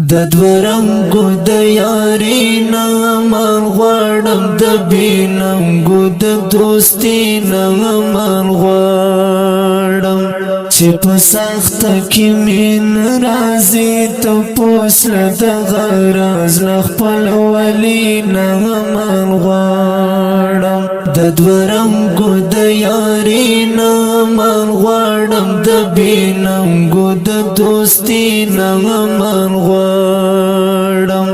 د دورنګو د یاري نغمان غواړم د بیننګو د دوستي نغمان غواړم چې په سخته کې مين راځي ته پوسله د غرض له خپل ولي نغمان غواړم د دورنګو د یاري نغمان غواړم د بیننګو د دوستي نغمان غواړم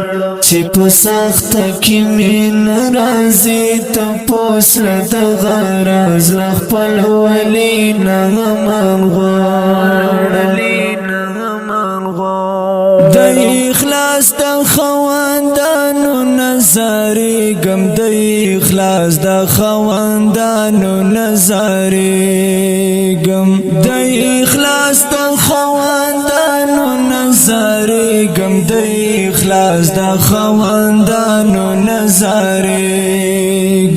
چې په سخته کې مين راځي ته پوسله د غرض له خپل ولي نغمان غواړم د اخلاص د خواندانو نظارې غم د اخلاص د خواندانو نظارې غم د اخلاص د خواندانو نظارې غم د اخلاص د خواندانو نظارې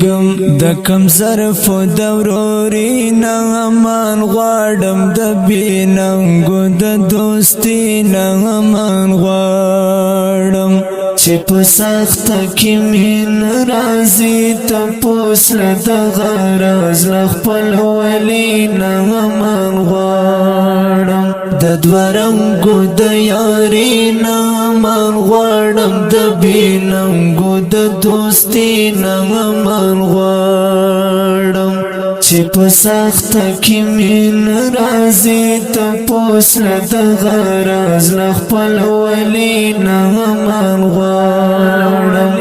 غم د کم ظرف د وروري نغمان غواړم د بیننګو د دوستي نغمان غواړم چې په سخته کې مين راځي ته پوسله د غرض له خپل ولي نغمان غواړم د دورنګو د یاري نغمان غواړم د بیننګو د دوستي نغمان غواړم چې په سخته کې مين راځي ته پوسله د غرض له خپل ولي نغمان غواړم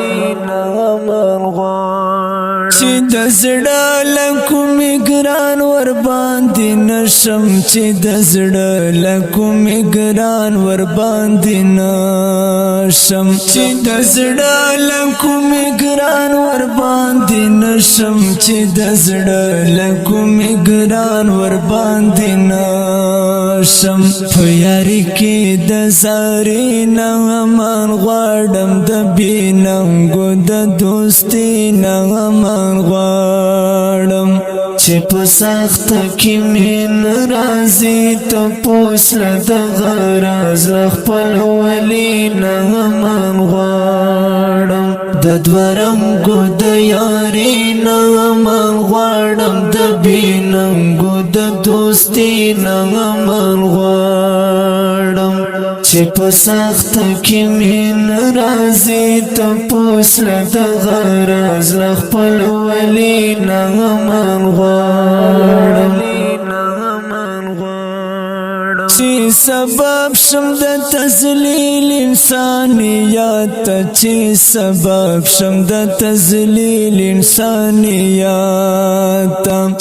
چې د زړه له کومې ګران ور باندې نشم چې د زړه له کومې ګران ور باندې نشم چې د زړه له کومې ګران ور باندې نشم چې د زړه له کومې ګران ور باندې نشم په یاري کې د زاري نغمان غواړم د بیننګو د دوستي نغمان غواړم چې په سخته کې مين راځي ته پوسله د غرض له خپل ولي نغمان غواړم د دورنګو د یاري نغمان غواړم د بیننګو د دوستي نغمان غواړم چې په سخته کې مين راځي ته پوسله د غرض له خپل ولي نغمان غواړم چې سبب شم د تذلیل انسانیت چې سبب شم د تذلیل انسانیت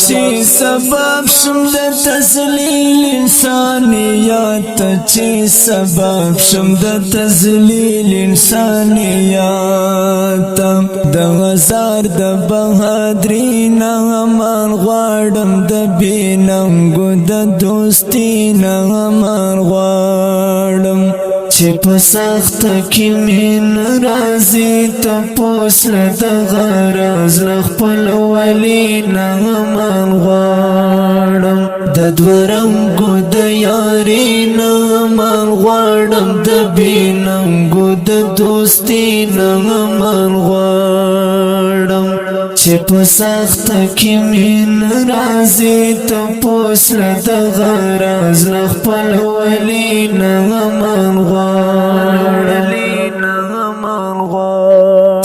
چې سبب شم د تذلیل انسانیت چې سبب شم د تذلیل انسانیت د غزار د بهادري نغمان غواړم د بیننګو د دوستي نغمان غواړم چې په سخته کې مين راځي ته پوسله د غرض له خپل ولي نغمان غواړم د دورنګو د یاري نغمان غواړم د بیننګو د دوستي نغمان غواړم چې په سخته کې مين راځي ته پوسله د غرض له خپل ولي نغمان غواړم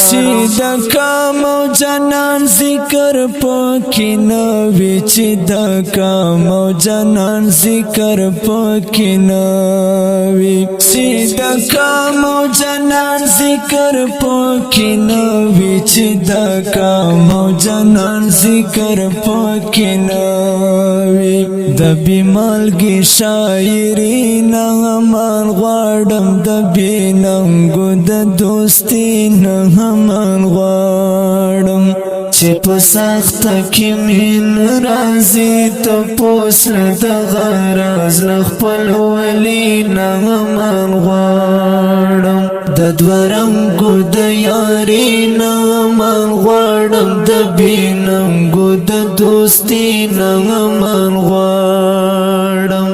چې د کام او جنان ذکر پکې نوي چې د کام او جنان ذکر پکې نوي چې د کام او جنان ذکر پکې نوي چې د کام او جنان ذکر پکې نوي د بیمالګي شاعري نغمان غواړم د بیننګو د دوستي نغمان غواړم چې په سخته کې مين راځي ته پوسله د غرض له خپل ولي نغمان غواړم د دورنګو د یاري نغمان غواړم د بیننګو د دوستي نغمان غواړم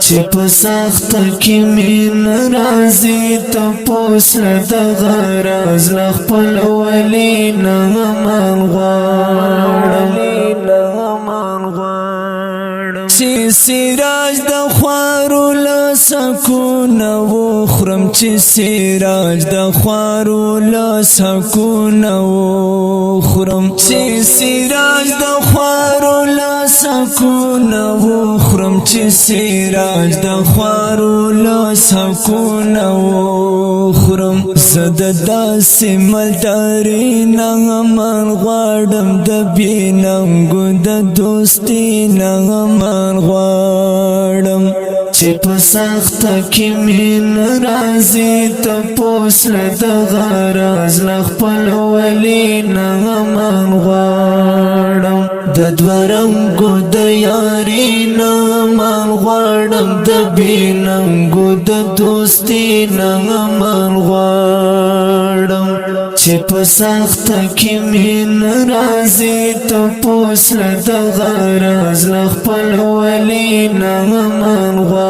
چې په سخت کې مين راځي تپوس د غرض لخپل ولينا من غواړم چې سراج د خوارو لسکون وخرم چې سراج د خوارو لسکون وخرم چې سراج د خوارو لسکون وخرم چې سراج د خوارو لسکون وخرم زد داسې ملداري نغمن غواړم د بیننګو د دوستي نغمن غواړم چې په سخت کې مين راځي تپوس د غرض لخپل ولينا من غواړم د دورنګو د یاري من غواړم د بیننګو د دوستي من غواړم چې په سخت کې مين راځي تپوس د غرض لخپل ولينا من غواړم